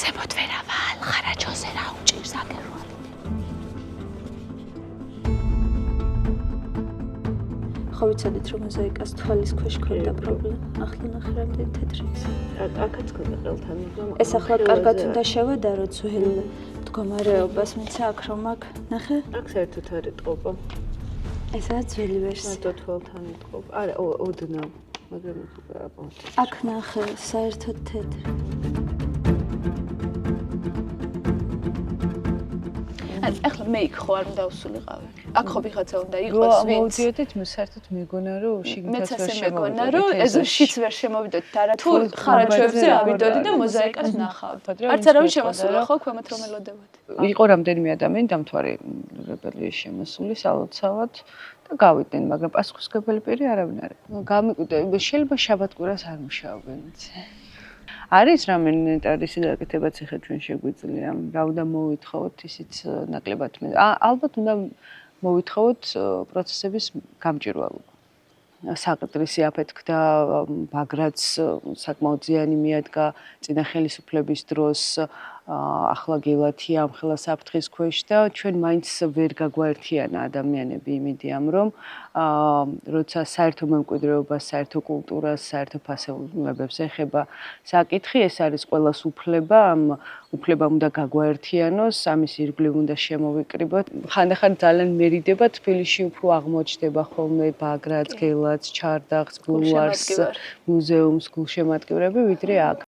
ზემოთ ვერავალ, ხარაჯოზე რა უჭირს აგერვალი. ხო ვიცოდით რომ მოზაიკას თვალის ქვეშ ქონდა პრობლემა. ახლა ნახე რამდენი თეთრიც. აქაც ქონდა ყელთან მაგრამ ეს ახლა კარგად უნდა შევადარო ძველ მდგომარეობას, მიცა აქ რომ აქ ნახე? აქ საერთოდ არ ეტყობა. ესაა ძველი ვერსია. მარტო თვალთან ეტყობა. არა, ოდნავ, მაგრამ აქ ნახე, საერთოდ თეთრი. ახლა მე იქ ხო არ უნდა ვსულიყავი. აქ ხო ვიღაცა უნდა იყოს ვინც. მოვდიოდით, საერთოდ მეგონა რომ შიგნითაც ვერ შემოვიდა. რომ ეზოშიც ვერ შემოვიდოთ და რა თუ ხარაჯოებზე ავიდოდი და მოზაიკას ვნახავთ. არც არავინ შემოსულა ხო ქვემოთ რომ ელოდებოდი. იყო რამდენიმე ადამიანი დამთვალიერებელი შემოსული სალოცავად და გავიდნენ, მაგრამ პასუხისმგებელი პირი არავინ არ იყო. გამიკვირდა, შეიძლება შაბათ-კვირას არ მუშაობენ. არის რამე ნეტარის გაკეთებაც ახლა ჩვენ შეგვიძლია. რა უნდა მოვითხოვოთ ისიც ნაკლებად მე. ალბათ უნდა მოვითხოვოთ პროცესების გამჭვირვალობა. საყდრისი აფეთქდა, ბაგრაც საკმაოდ ზიანი მიადგა წინა ხელისუფლების დროს. ახლა გელათია ამ ხელა საფრთხის ქვეშ და ჩვენ მაინც ვერ გაგვაერთიანა ადამიანები იმედიამ რომ როცა საერთო მემკვიდრეობას, საერთო კულტურას, საერთო ფასეულობებს ეხება საკითხი, ეს არის ყველას უფლება, ამ უფლებამ უნდა გაგვაერთიანოს, ამის ირგვლივ უნდა შემოვიკრიბოთ. ხანდახან ძალიან მერიდება თბილისში უფრო აღმოჩნდება ხოლმე ბაგრაც, გელაც, ჩარდაღს, ბულვარს, მუზეუმს, გულშემატკივრები, ვიდრე აქ.